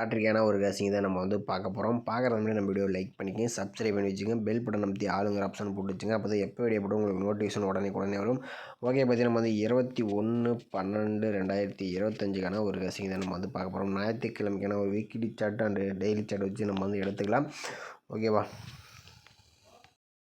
லாட்ரிக்கான ஒரு கேசிங் தான் நம்ம வந்து பார்க்க போகிறோம். பார்க்குறது முன்னாடி நம்ம வீடியோ லைக் பண்ணிக்கங்க, சப்ஸ்கிரைப் பண்ணி வச்சுங்க, பெல் பட்டன் அமைத்தி ஆளுங்கிற ஆப்ஷன் போட்டு வச்சுங்க. அப்போ தான் எப்போ வீடியோ போட்டு உங்களுக்கு நோட்டிஃபிகேஷன் உடனே வரும். ஓகே, பார்த்தீங்கன்னா நம்ம வந்து 21/12/2025க்கான ஒரு கேசிங் தான் நம்ம வந்து பார்க்க போகிறோம். ஞாயிற்றுக்கிழமைக்கான ஒரு weekly chart and daily chart வச்சு நம்ம வந்து எடுத்துக்கலாம். ஓகேவா?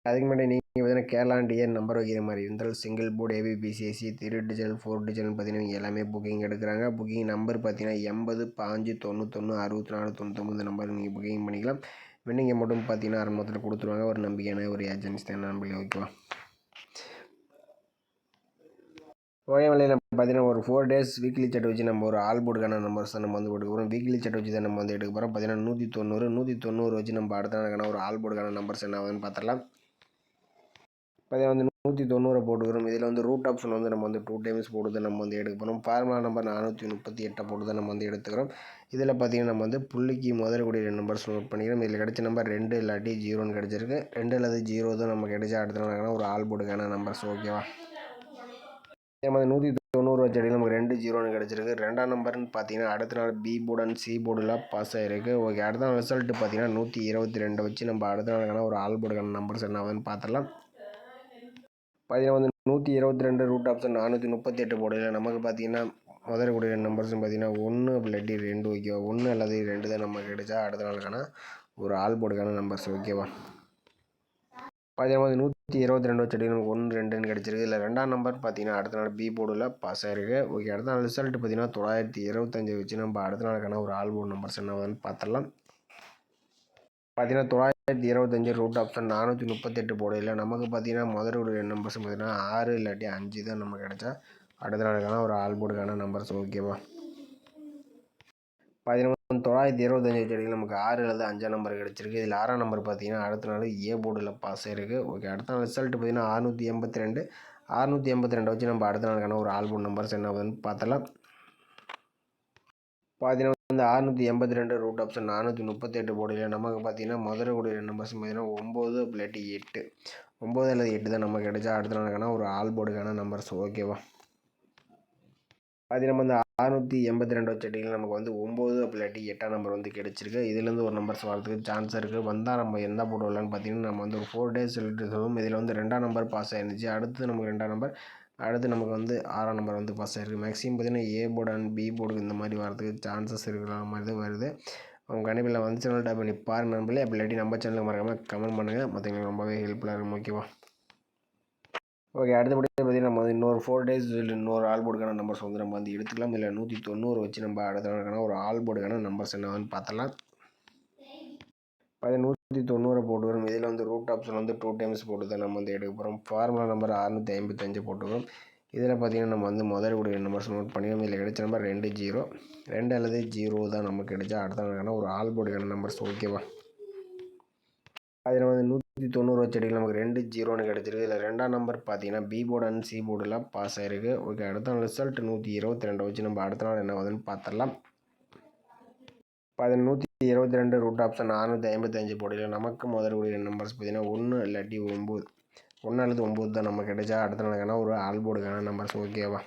அதுக்கு முன்னாடி நீங்கள் பார்த்தீங்கன்னா கேரளா டிஎன் நம்பர் வைக்கிற மாதிரி இருந்தால் சிங்கிள் போர்டு ஏபிபிசிஎஸ்சி 3 டிஜிட்டல் 4 டிஜிட்டல் பார்த்தீங்கன்னா எல்லாமே புக்கிங் எடுக்கிறாங்க. புக்கிங் நம்பர் பார்த்தீங்கன்னா 80 5 91 64 99 நம்பர் நீங்கள் புக்கிங் பண்ணிக்கலாம். வின்னிங் அமௌண்ட்டும் பார்த்தீங்கன்னா ஆரம்பத்தில் கொடுத்துருவாங்க. ஒரு நம்பிக்கையான ஒரு ஏஜென்சி தான் நம்பளே. ஓகேவா? ஓகே, வழியில் பார்த்தீங்கன்னா ஒரு 4 டேஸ் வீக்லி சார்ட் வச்சு நம்ம ஒரு ஆல் போர்டுக்கான நம்பர்ஸ் தான் நம்ம வந்து எடுக்க போகிறோம். வீக்லி சார்ட் வச்சு தான் நம்ம வந்து எடுக்க போகிறோம். பார்த்தீங்கன்னா 190 வச்சு நம்ம அடுத்த நாளுக்கான ஒரு ஆல் போர்டுக்கான நம்பர்ஸ் என்ன ஆகுதுன்னு பார்த்துடலாம். பார்த்தீங்கன்னா வந்து 190 போட்டுக்கிறோம். இதில் வந்து ரூட் ஆப்ஷன் வந்து நம்ம வந்து 2 டைம்ஸ் போட்டு நம்ம வந்து எடுக்க போகிறோம். ஃபார்முலா நம்பர் 438 போட்டு தான் நம்ம வந்து எடுத்துக்கிறோம். இதில் பார்த்தீங்கன்னா நம்ம வந்து புள்ளிக்கு முதல்கூடிய நம்பர்ஸ் நோட் பண்ணிக்கிறோம். இதில் கிடைச்ச நம்பர் 2 இல்லாட்டி 0ன்னு கிடச்சிருக்கு. 2 அல்லது 0 தான் நம்ம கிடைச்சா அடுத்த நாளுக்கான ஒரு ஆல் போர்டுக்கான நம்பர்ஸ். ஓகேவா? நம்ம 190 வச்ச அடியில் நமக்கு 2 0ன்னு கிடச்சிருக்கு. ரெண்டாம் நம்பர்னு பார்த்தீங்கன்னா அடுத்த நாள் பி போர்டு அண்ட் சி போர்டில் பாஸ் ஆகிருக்கு. ஓகே, அடுத்த நாள் ரிசல்ட்டு பார்த்தீங்கன்னா 122 வச்சு நம்ம அடுத்த நாளுக்கான ஒரு ஆல் போர்டுக்கான நம்பர்ஸ் என்ன ஆகுதுன்னு பார்த்துடலாம். பார்த்தீங்கன்னா வந்து 122 ரூட் ஆப்ஷன் 438 போர்டில் நமக்கு பார்த்தீங்கன்னா முதல்கூடிய நம்பர்ஸ்னு பார்த்தீங்கன்னா 1 இல்லாட்டி 2. ஓகேவா? 1 அல்லது 2 தான் நமக்கு கிடைச்சா அடுத்த நாளுக்கான ஒரு ஆல் போர்டுக்கான நம்பர்ஸ். ஓகேவா? பார்த்தீங்கன்னா 122 வச்சு நமக்கு 1 2ன்னு கிடச்சிருக்கு. இல்லை ரெண்டாம் நம்பர் பார்த்தீங்கன்னா அடுத்த நாள் பி போர்டில் பாஸ் ஆகிருக்கு. ஓகே, அடுத்த நாள் ரிசல்ட் பார்த்தீங்கன்னா 925 வச்சு நம்ம அடுத்த நாளுக்கான ஒரு ஆல் போர்டு நம்பர்ஸ் என்னன்னு பார்த்துடலாம். பார்த்தீங்கன்னா 925 ரூட் ஆப்ஷன் 438 போர்டில் நமக்கு பார்த்தீங்கன்னா முதல்கூடிய நம்பர்ஸ் பார்த்தீங்கன்னா 6 இல்லாட்டி 5 தான் நமக்கு கிடைச்சா அடுத்த நாளுக்கான ஒரு ஆல் போர்டுக்கான நம்பர்ஸ். ஓகேவா? பார்த்தீங்கன்னா 925 வச்சு நமக்கு 6 அல்லது 5 நம்பர் கிடச்சிருக்கு. இதில் 6ஆம் நம்பர் பார்த்தீங்கன்னா அடுத்த நாள் ஏ போர்டில் பாஸ் ஆகிருக்கு. ஓகே, அடுத்த நாள் ரிசல்ட் பார்த்தீங்கன்னா 682 வச்சு நம்ம அடுத்த நாளுக்கான ஒரு ஆல் போர்டு நம்பர்ஸ் என்ன ஆகுதுன்னு பார்த்தலாம். பார்த்தீங்கன்னா வந்து 682 ரூட் ஆப்ஷன் 438 போர்டில் நமக்கு பார்த்தீங்கன்னா முதல்கூடிய நம்பர்ஸ் பார்த்தீங்கன்னா 9 இல்லாட்டி 8. 9 அல்லது 8 தான் நமக்கு கிடைச்சா அடுத்த நாளுக்கான ஒரு ஆல் போர்டுக்கான நம்பர்ஸ். ஓகேவா? அது நம்ம வந்து 682 வச்சடியில் நமக்கு வந்து 9 இல்லாட்டி 8ஆம் நம்பர் வந்து கிடச்சிருக்கு. இதுலேருந்து ஒரு நம்பர்ஸ் வரதுக்கு சான்ஸ் இருக்குது. வந்தால் நம்ம எந்த போர்டு வரலான்னு பார்த்தீங்கன்னா நம்ம வந்து ஒரு 4 டேஸ் சொல்லிட்டு சொல்லுவோம். இதில் வந்து 2ஆம் நம்பர் பாஸ் ஆகிருந்துச்சு. அடுத்து நமக்கு 2ஆம் நம்பர், அடுத்து நமக்கு வந்து 6ஆம் நம்பர் வந்து பாஸ் ஆகிருக்கு. மேக்ஸிமம் பார்த்தீங்கன்னா ஏ போர்டு அண்ட் பி போர்டுக்கு இந்த மாதிரி வரதுக்கு சான்சஸ் இருக்கிற மாதிரி தான் வருது. அவங்க கண்டிப்பாக வந்து சேனல் டைப் பண்ணி பாருங்கள் நம்பளே. அப்படி இல்லாட்டி நம்ம சேனலுக்கு மறக்காமல் கமெண்ட் பண்ணுங்கள். மற்றவங்களுக்கு ரொம்பவே ஹெல்ப்ஃபுல்லாக இருக்கும். ஓகேவா? ஓகே, அடுத்தபடி பார்த்தீங்கன்னா நம்ம வந்து இன்னொரு 4 டேஸ் இன்னொரு ஆல் போர்டுக்கான நம்பர்ஸ் வந்து நம்ம வந்து எடுத்துக்கலாம். இல்லை 190 வச்சு நம்ம அடுத்த நாளுக்கான ஒரு ஆல் போர்டுக்கான நம்பர்ஸ் என்னன்னு பார்த்தலாம். 190 போட்டு வரும். இதில் வந்து ரூட் ஆப்ஷன் வந்து 2 டைம்ஸ் போட்டு தான் நம்ம வந்து எடுக்க போகிறோம். ஃபார்முலா நம்பர் 655 போட்டுக்கிறோம். இதில் பார்த்தீங்கன்னா நம்ம வந்து முதல்கூடிய நம்பர்ஸ் நோட் பண்ணிக்கிறோம். இதில் கிடைச்ச நம்பர் 2 0. 2 அல்லது 0 தான் நமக்கு கிடைச்சா அடுத்த நாளுக்கான ஒரு ஆல் போர்டுக்கான நம்பர்ஸ். ஓகேவா? அதில் வந்து 190 வச்சடியில் நமக்கு 2 0ன்னு கிடச்சிருக்கு. இதில் ரெண்டாம் நம்பர் பார்த்தீங்கன்னா பி போர்டு அண்ட் சி போர்டில் பாஸ் ஆகிருக்கு. ஓகே, அடுத்த நாள் ரிசல்ட் 122 வச்சு நம்ம அடுத்த நாள் என்ன ஆகுதுன்னு பார்த்துடலாம். 122 ரூட் ஆப்ஷன் 455 போர்டில் நமக்கு முதல்கூடிய நம்பர்ஸ் பார்த்தீங்கன்னா 1 இல்லாட்டி 9. 1 அல்லது 9 தான் நமக்கு கிடைச்சா அடுத்த நாளுக்கான ஒரு ஆல் போர்டுக்கான நம்பர்ஸ். ஓகேவா?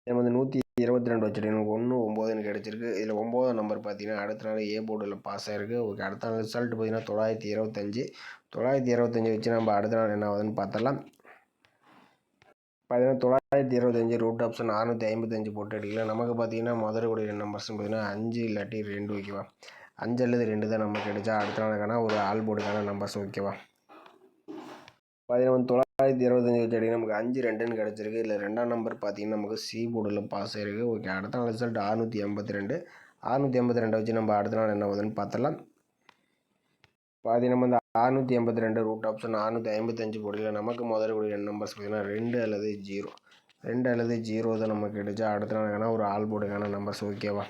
நம்ம வந்து 122 வச்சுட்டு 1 9ன்னு கிடச்சிருக்கு. இதில் 9ஆம் நம்பர் பார்த்தீங்கன்னா அடுத்த நாள் ஏ போர்டில் பாஸ் ஆகிருக்கு. ஓகே, அடுத்த நாள் ரிசல்ட் பார்த்தீங்கன்னா 925 வச்சு நம்ம அடுத்த நாள் என்ன ஆகுதுன்னு பார்த்தலாம். பார்த்தீங்கன்னா 925 ரூட் ஆப்ஷன் 455 போட்டு அடிக்கலாம். நமக்கு பார்த்தீங்கன்னா முதல்கூடிய நம்பர்ஸ் பார்த்தீங்கன்னா 5 இல்லாட்டி 2. ஓகேவா? 5 அல்லது 2 தான் நமக்கு கிடைச்சா அடுத்த நாளுக்கான ஒரு ஆல் போர்டுக்கான நம்பர்ஸ். ஓகேவா? பார்த்தீங்கன்னா 925 வச்சு அடி நமக்கு 5 2ன்னு கிடச்சிருக்கு. இதில் ரெண்டாம் நம்பர் பார்த்தீங்கன்னா நமக்கு சி போர்டில் பாஸ் ஆகிருக்கு. ஓகே, அடுத்த நாள் ரிசல்ட் 682 வச்சு நம்ம அடுத்த நாள் என்ன ஆகுதுன்னு பார்த்தலாம். பார்த்தீங்கன்னா நம்ம இந்த 682 ரூட் ஆப்ஷன் 455 போர்டில் நமக்கு முதல்கூடிய நம்பர்ஸ் பார்த்தீங்கன்னா 2 அல்லது 0 தான் நமக்கு கிடைச்சா அடுத்த நாளுக்கான ஒரு ஆல் போர்டுக்கான நம்பர்ஸ். ஓகேவா?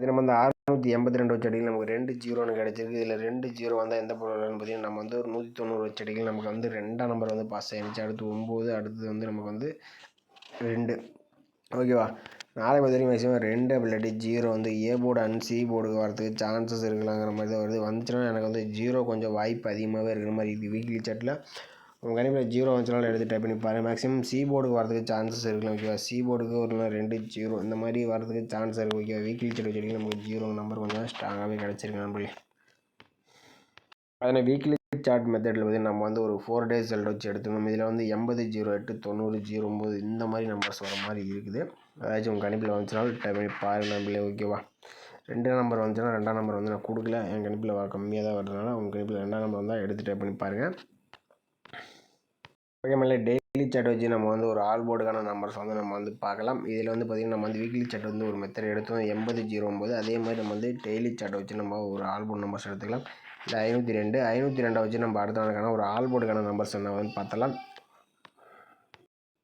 இது நம்ம இந்த 682 வச்சடிகள் நமக்கு 2 0ன்னு கிடச்சிருக்கு. இதில் 2 0 வந்தால் எந்த போர்டுன்னு பார்த்தீங்கன்னா நம்ம வந்து ஒரு 190 வச்சடிகள் நமக்கு வந்து 2ஆம் நம்பர் வந்து பாஸ் ஆகிடுச்சு. அடுத்து 9, அடுத்தது வந்து நமக்கு வந்து 2. ஓகேவா? நாளை வரைக்கும் மேக்ஸிமம் 2 இல்லாட்டி 0 வந்து ஏ போர்டு அண்ட் சி போர்டுக்கு வரதுக்கு சான்சஸ் இருக்கலாங்கிற மாதிரி தான் வருது. வந்துச்சுன்னா எனக்கு வந்து 0 கொஞ்சம் வாய்ப்பு அதிகமாகவே இருக்கிற மாதிரி இருக்குது வீக்லி சார்ட்டில். உங்கள் கணிப்பில் 0 வந்துச்சுனாலும் எடுத்து டைப் பண்ணி பாருங்கள். மேக்ஸிமம் சி போர்டுக்கு வரதுக்கு சான்சஸ் இருக்கலாம் ஓகேவா. சி போர்டுக்கு ஒரு 2 0 இந்த மாதிரி வரதுக்கு சான்ஸ் இருக்குது ஓகேவா. வீக்லி செட் வச்சுட்டு நமக்கு 0 நம்பர் கொஞ்சம் ஸ்ட்ராங்காகவே கிடச்சிருக்கு நம்பளே. அதில் வீக்லி சார்ட் மெத்தடில் வந்து நம்ம வந்து ஒரு 4 டேஸ் ரிசல்ட் வச்சு எடுத்துக்கணும். இதில் வந்து 80 08 90 09 இந்த மாதிரி நம்பர்ஸ் வர மாதிரி இருக்குது. அதாச்சும் உங்கள் கணிப்பில் வந்துச்சுனாலும் டைப் பண்ணி பாருங்கள் நம்பளே ஓகேவா. 2 நம்பர் வந்துச்சுன்னா 2ஆம் நம்பர் வந்து நான் கொடுக்கல, என் கணிப்பில் கம்மியாக தான் வருதுனால உங்கள் கணிப்பில் 2ஆம் நம்பர் வந்தால் எடுத்து டைப் பண்ணி பாருங்கள் ஓகே. மேலே டெய்லி சார்ட் வச்சு நம்ம வந்து ஒரு ஆல் போர்டுக்கான நம்பர்ஸ் வந்து நம்ம வந்து பார்க்கலாம். இதில் வந்து பார்த்திங்கன்னா நம்ம வந்து வீக்லி சார்ட் வந்து ஒரு மெத்தட் எடுத்தோம் 80 09. அதே மாதிரி நம்ம வந்து டெய்லி சார்ட் வச்சு நம்ம ஒரு ஆல் போர்டு நம்பர்ஸ் எடுத்துக்கலாம். இல்லை 502 வச்சு நம்ம அடுத்த நாளுக்கான ஒரு ஆல் போர்டுக்கான நம்பர்ஸ் என்ன வந்து பார்த்தலாம்.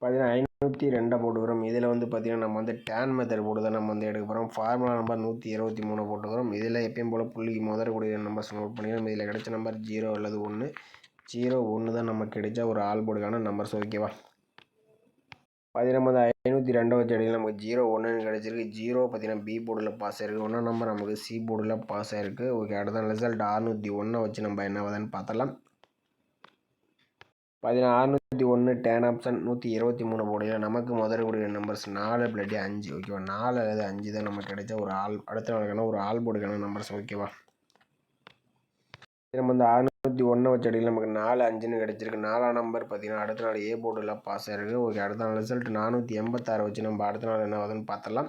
பார்த்தீங்கன்னா 502 போட்டுக்கிறோம். இதில் வந்து பார்த்திங்கன்னா நம்ம வந்து டேன் மெத்தட் போட்டு தான் நம்ம வந்து எடுக்க போகிறோம். ஃபார்முலா நம்பர் 123 போட்டுக்கிறோம். இதில் எப்பயும் போல் புள்ளிக்கு முதறக்கூடிய நம்பர்ஸ் நோட் பண்ணிக்கிறோம். இதில் கிடைச்ச நம்பர் 0 அல்லது 1 0 1 தான் நமக்கு கிடைச்ச ஒரு ஆல் போர்டுக்கான நம்பர்ஸ் ஓகேவா. பார்த்தீங்கன்னா 502 வச்சு அடியில் நமக்கு 0 1ன்னு கிடச்சிருக்கு. 0 பார்த்தீங்கன்னா பி போர்டில் பாஸ் ஆகிருக்கு. 1 நம்பர் நமக்கு சி போர்டில் பாஸ் ஆகிருக்கு ஓகே. அடுத்த ரிசல்ட் 601 வச்சு நம்ம என்ன வருதுன்னு பார்த்தலாம். பார்த்தீங்கன்னா 601 டேன் ஆப்ஷன் 123 போர்டில் நமக்கு முதறக்கூடிய நம்பர்ஸ் 4 இல்லாட்டி 5 ஓகேவா. 4 அல்லது 5 தான் நமக்கு கிடைச்ச ஒரு ஆல் அடுத்த நாளுக்கான ஒரு ஆல் போர்டுக்கான நம்பர்ஸ் ஓகேவா. நம்ம வந்து 601 வச்ச அடியில் நமக்கு 4 5ன்னு கிடச்சிருக்கு. 4ஆம் நம்பர் பார்த்தீங்கன்னா அடுத்த நாள் ஏ போர்டில் பாஸ் ஆகிருக்கு ஓகே. அடுத்த நாள் ரிசல்ட் 486 வச்சு நம்ம அடுத்த நாள் என்ன வருதுன்னு பார்த்தலாம்.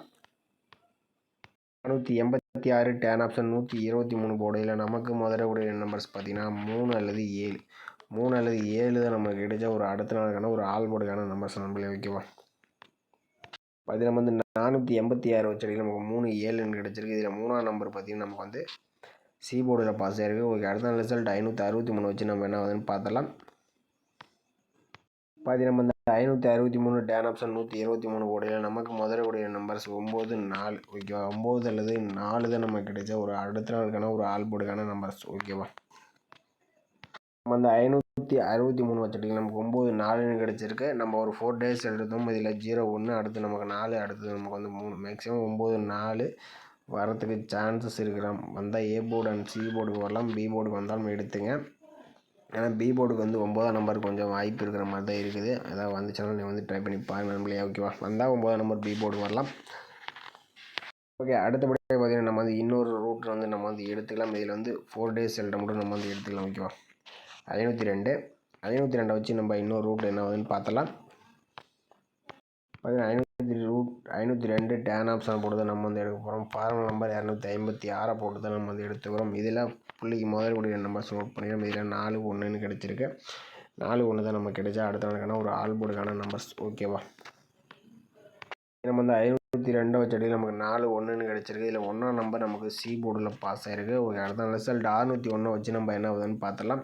486 டேன் ஆப்ஷன் 123 போர்டில் நமக்கு முதறக்கூடிய நம்பர்ஸ் பார்த்தீங்கன்னா 3 அல்லது 7 3 அல்லது 7 தான் நமக்கு கிடைச்ச ஒரு அடுத்த நாளுக்கான ஒரு ஆல் போர்டுக்கான நம்பர்ஸ் நம்மளே ஓகேவா. பார்த்தீங்கன்னா வந்து 486 வச்ச அடியில் நமக்கு 3 7ன்னு கிடச்சிருக்கு. இதில் 3ஆம் நம்பர் பார்த்தீங்கன்னா நமக்கு வந்து சி போர்டில் பாஸ் ஆகிருக்கு ஓகே. அடுத்த நாள் ரிசல்ட் 563 வச்சு நம்ம என்ன ஆகுதுன்னு பார்த்தலாம். பார்த்தீங்கன்னா வந்து 563 டேன் ஆப்ஷன் 123 போர்டில் நமக்கு முதறக்கூடிய நம்பர்ஸ் 9 4 ஓகேவா. 9 அல்லது 4 தான் நமக்கு கிடைச்ச ஒரு அடுத்த நாளுக்கான ஒரு ஆல் போர்டுக்கான நம்பர்ஸ் ஓகேவா. நம்ம வந்து 563 வச்சுட்டு நமக்கு 9 4ன்னு கிடச்சிருக்கு. நம்ம ஒரு 4 டேஸ் எடுத்தோம். இதில் 0 1 அடுத்து நமக்கு 4 அடுத்தது நமக்கு வந்து 3 மேக்ஸிமம் 9 4 வரத்துக்கு சான்சஸ் இருக்கிறோம். வந்தால் ஏ போர்டு அண்ட் சி போர்டுக்கு வரலாம். பி போர்டுக்கு வந்தாலும் எடுத்துங்க. ஏன்னா பி போர்டுக்கு வந்து 9ஆம் நம்பர் கொஞ்சம் வாய்ப்பு இருக்கிற மாதிரி தான் இருக்குது. ஏதாவது வந்துச்சுன்னா நீ வந்து ட்ரை பண்ணி பாருங்கள் நம்மளே ஓகேவா. வந்தால் 9ஆம் நம்பர் பி போர்டுக்கு வரலாம் ஓகே. அடுத்தபடியாக பார்த்தீங்கன்னா நம்ம வந்து இன்னொரு ரூட் வந்து நம்ம வந்து எடுத்துக்கலாம். இதில் வந்து 4 டேஸ் ரிசல்ட்டை மட்டும் நம்ம வந்து எடுத்துக்கலாம் ஓகேவா. 502 வச்சு நம்ம இன்னொரு ரூட் என்ன ஆகுதுன்னு பார்த்தலாம். பார்த்தீங்கன்னா 502 டேன் ஆப்ஷன் போட்டு தான் நம்ம வந்து எடுக்க போகிறோம். ஃபார்முலா நம்பர் 256 போட்டு தான் நம்ம வந்து எடுத்துக்கிறோம். இதில் புள்ளிக்கு முதறக்கூடிய நம்பர்ஸ் நோட் பண்ணிக்கிறோம். இதில் 4 1ன்னு கிடச்சிருக்கு. 4 1 தான் நமக்கு கிடைச்சா அடுத்த நாளுக்கான ஒரு ஆல் போர்டுக்கான நம்பர்ஸ் ஓகேவா. நம்ம வந்து 502 வச்ச அடியில் நமக்கு 4 1ன்னு கிடச்சிருக்கு. இதில் 1ஆம் நம்பர் நமக்கு சி போர்டில் பாஸ் ஆகிருக்கு ஓகே. அடுத்த ரிசல்ட் 601 வச்சு நம்ம என்ன ஆகுதுன்னு பார்த்தலாம்.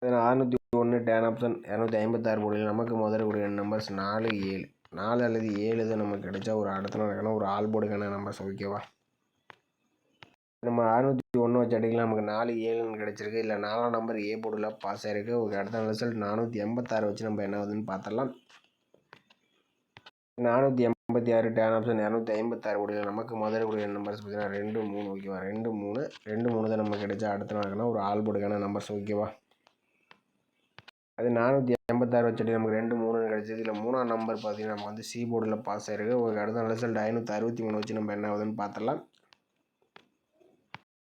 601 டேன் ஆப்ஷன் 256 போர்டில் நமக்கு முதறக்கூடிய நம்பர்ஸ் 4 7 4 அல்லது 7 தான் நமக்கு கிடைச்சா ஒரு அடுத்த நாளுக்கான ஒரு ஆல் போர்டுக்கான நம்பர்ஸ் ஓகேவா. நம்ம 601 வச்ச அடிக்கலாம் நமக்கு 4 7ன்னு கிடச்சிருக்கு. இல்லை 4ஆம் நம்பர் ஏ போர்டில் பாஸ் ஆகிருக்கு ஓகே. அடுத்த ரிசல்ட் 486 வச்சு நம்ம என்ன ஆகுதுன்னு பார்த்தலாம். 486 டேன் ஆப்ஷன் 256 போர்டில் நமக்கு முதறக்கூடிய நம்பர்ஸ் பார்த்தீங்கன்னா 2 3 ஓகேவா. 2 3 தான் நமக்கு கிடைச்சா அடுத்த நாளுக்கான ஒரு ஆல் போர்டுக்கான நம்பர்ஸ் ஓகேவா. அது 486 வச்சுட்டு நமக்கு 2 3ன்னு கிடச்சிது. இதில் 3ஆம் நம்பர் பார்த்தீங்கன்னா நம்ம வந்து சி போர்டில் பாஸ் ஆகிருக்கு ஓகே. அடுத்த ரிசல்ட் 563 வச்சு நம்ம என்ன ஆகுதுன்னு பார்த்தலாம்.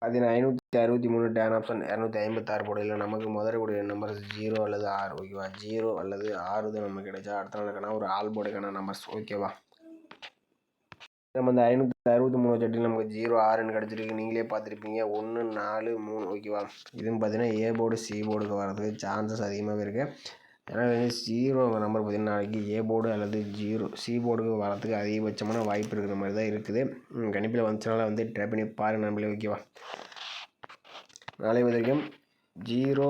பார்த்தீங்கன்னா 563 டேன் ஆப்ஷன் 256 போர்டில் நமக்கு முதறக்கூடிய நம்பர்ஸ் 0 அல்லது 6 ஓகேவா. 0 அல்லது 6 தான் நமக்கு கிடைச்சா அடுத்த நாளுக்கான ஒரு ஆல் போர்டுக்கான நம்பர்ஸ் ஓகேவா. நம்ம வந்து 563 வச்சுட்டு நமக்கு 0 6ன்னு கிடச்சிருக்கு. நீங்களே பார்த்துருப்பீங்க 1 4 3 ஓகேவா. இதுவும் பார்த்தீங்கன்னா ஏ போர்டு சி போர்டுக்கு வரதுக்கு சான்சஸ் அதிகமாகவே இருக்குது. ஏன்னா 0 நம்பர் பார்த்திங்கன்னா நாளைக்கு ஏ போர்டு அல்லது 0 சி போர்டுக்கு வரதுக்கு அதிகபட்சமான வாய்ப்பு இருக்கிற மாதிரி தான் இருக்குது. கணிப்பில் வந்துச்சுனால வந்து ட்ரை பண்ணி பாருங்கள் நம்மளே ஓகேவா. நாளை வரைக்கும் 0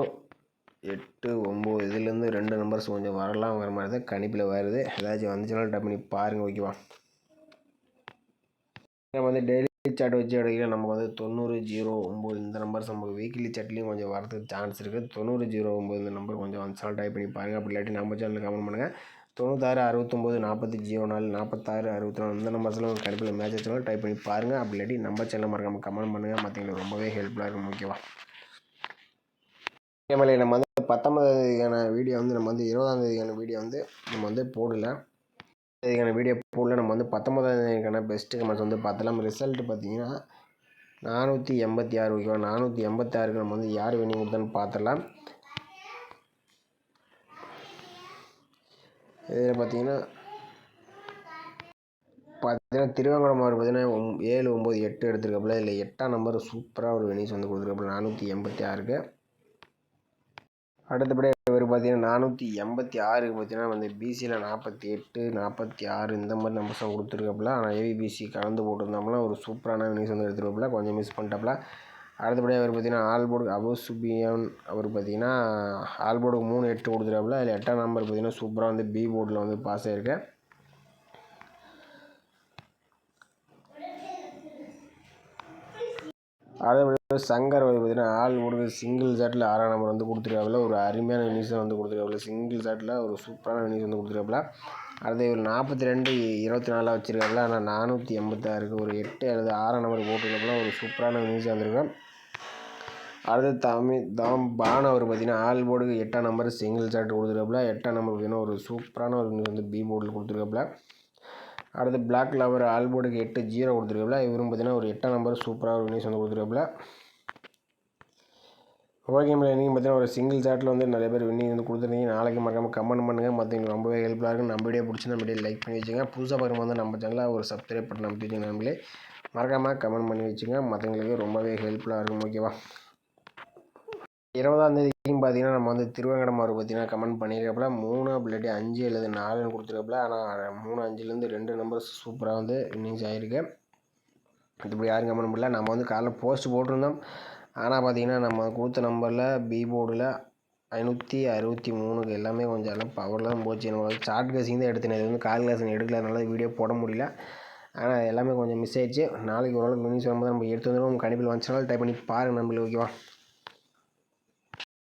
8 9 இதுலேருந்து 2 நம்பர்ஸ் கொஞ்சம் வரலாம்ங்கிற மாதிரி தான் கணிப்பில் வருது. ஏதாச்சும் வந்துச்சுனால ட்ரை பண்ணி பாருங்கள் ஓகேவா. நம்ம வந்து டெய்லி சார்ட் வச்சு எடுக்கல நமக்கு வந்து 90 09 இந்த நம்பர்ஸ் நமக்கு வீக்லி சார்ட்லேயும் கொஞ்சம் வரதுக்கு சான்ஸ் இருக்குது. 90 09 இந்த நம்பர் கொஞ்சம் வந்துச்சுனால டைப் பண்ணி பாருங்கள். அப்படி இல்லாட்டி நம்ம சேனலில் கமெண்ட் பண்ணுங்கள். 96 69 40 04 46 64 இந்த நம்பர்ஸ்லாம் கணிப்பில் மேட்ச் வச்சுனாலும் டைப் பண்ணி பாருங்கள். அப்படி இல்லாட்டி நம்ம சேனலில் மறக்காமல் கமெண்ட் பண்ணுங்கள். மற்றவங்களுக்கு ரொம்பவே ஹெல்ப்ஃபுல்லாக இருக்கும் ஓகேவா. கேமரா நம்ம வந்து 19ஆம் வீடியோ வந்து நம்ம வந்து 20ஆம் தேதிக்கான வீடியோ வந்து நம்ம வந்து போடல. இதுக்கான வீடியோ போடல. நம்ம வந்து 19ஆம் தேதிக்கான பெஸ்ட்டு கமெண்ட்ஸ் வந்து பார்த்தலாம். ரிசல்ட் பார்த்தீங்கன்னா 486 ஓகேவா. 486க்கு நம்ம வந்து யார் வின்னிங் கொடுத்தான்னு பார்த்துடலாம். இதில் பார்த்தீங்கன்னா திருவேங்கடம் அவர் பார்த்தீங்கன்னா 7, 9, 8 எடுத்துருக்காப்புல. இதில் 8ஆம் நம்பர் சூப்பராக ஒரு வினிஸ் வந்து கொடுத்துருக்காப்புல 486க்கு. அடுத்தபடியாக இவர் பார்த்தீங்கன்னா 486க்கு பார்த்தீங்கன்னா வந்து பிசியில் 48, 46 இந்த மாதிரி நம்பர்ஸ் தான் கொடுத்துருக்காப்புல. ஆனால் ஏபிபிசி கலந்து போட்டிருந்தோம்னா ஒரு சூப்பரான வினிஸ் வந்து எடுத்துருக்காப்புல. கொஞ்சம் மிஸ் பண்ணிட்டாப்புல. அடுத்தபடியாக அவர் பார்த்தீங்கன்னா ஆல்போர்டு அபுசுபியான் அவர் பார்த்தீங்கன்னா ஆல்போர்டுக்கு 3, 8 கொடுத்துருக்காப்புல. அதில் 8ஆம் நம்பர் பார்த்தீங்கன்னா சூப்பராக வந்து பி போர்டில் வந்து பாஸ் ஆகிருக்கு. அதே சங்கர் பார்த்தீங்கன்னா ஆல்போர்டுக்கு சிங்கிள் ஷாட்டில் 6ஆம் நம்பர் வந்து கொடுத்துருக்காப்புல. ஒரு அருமையான வினிஸை வந்து கொடுத்துருக்காப்புல. சிங்கிள் ஷாட்டில் ஒரு சூப்பரான வினிஸ் வந்து கொடுத்துருக்காப்புல. அடுத்து ஒரு 42, 24 வச்சுருக்காப்புல. ஆனால் 486க்கு ஒரு 8 அல்லது 6ஆம் நம்பர் போட்டுருக்காப்புல. ஒரு சூப்பரான வினிஸ் வந்திருக்கும். அடுத்து பான் அவர் பார்த்தீங்கன்னா ஆல்போர்டுக்கு 8ஆம் நம்பர் சிங்கிள் ஷாட் கொடுத்துருக்காப்புல. 8ஆம் நம்பர் பார்த்தீங்கன்னா ஒரு சூப்பரான ஒரு வினிஸ் வந்து பி போர்டில் கொடுத்துருக்காப்புல. அடுத்து பிளாக் லவர் ஆல்போர்டுக்கு 8, 0 கொடுத்துருக்காப்புல. இவரும் பார்த்தீங்கன்னா ஒரு 8ஆம் நம்பர் சூப்பராக ஒரு வினிஸ் வந்து கொடுத்துருக்காப்புல. ஓகே மேலே நீங்கள் பார்த்தீங்கன்னா ஒரு சிங்கிள் ஷாட்டில் வந்து நிறைய பேர் வின்னிங் வந்து கொடுத்துருந்தீங்க. நாளைக்கு மறக்காமல் கமெண்ட் பண்ணுங்கள். மற்றவங்களுக்கு ரொம்பவே ஹெல்ப்ஃபுல்லாக இருக்கும். நம்ம வீடியோ பிடிச்சி நம்ம வீடியோ லைக் பண்ணி வச்சுங்க. புதுசாக பார்க்கும்போது வந்து நம்ம சேனலில் ஒரு சப்ஸ்கிரைப் பண்ணி நம்ம வச்சுங்க. நம்மளே மறக்காமல் கமெண்ட் பண்ணி வச்சுங்க. மற்றவங்களுக்கு ரொம்பவே ஹெல்ப்ஃபுல்லாக இருக்கும். ஓகேவா. 20ஆம் தேதிக்கும் பார்த்தீங்கன்னா நம்ம வந்து திருவேங்கடம் அவர் பார்த்தீங்கன்னா கமெண்ட் பண்ணியிருக்காப்புல. 3 இல்லாட்டி 5 அல்லது 4ன்னு கொடுத்துருக்காப்புல. ஆனால் 3, 5லேருந்து 2 நம்பர்ஸ் சூப்பராக வந்து வின்னிங்ஸ் ஆகிருக்கு. இப்படி யாரும் கமெண்ட் பண்ணல. நம்ம வந்து காலைல போஸ்ட் போட்டிருந்தோம். ஆனால் பார்த்தீங்கன்னா நம்ம கொடுத்த நம்பரில் பி போர்டில் 563க்கு எல்லாமே கொஞ்சம் எல்லாம் பவரில் தான் போச்சு. நம்ம சார்ட் கேசிங் தான் எடுத்தேன். இது வந்து கால்குலேஷன் எடுக்கலனால வீடியோ போட முடியல. ஆனால் எல்லாமே கொஞ்சம் மிஸ் ஆயிடுச்சு. நாளைக்கு ஓரளவுக்கு வின்னிங்ஸ் வரும்போது நம்ம எடுத்து வந்துடுவோம். கண்டிப்பாக வந்துச்சுனாலும் டைப் பண்ணி பாருங்கள் நம்மளுக்கு. ஓகேவா.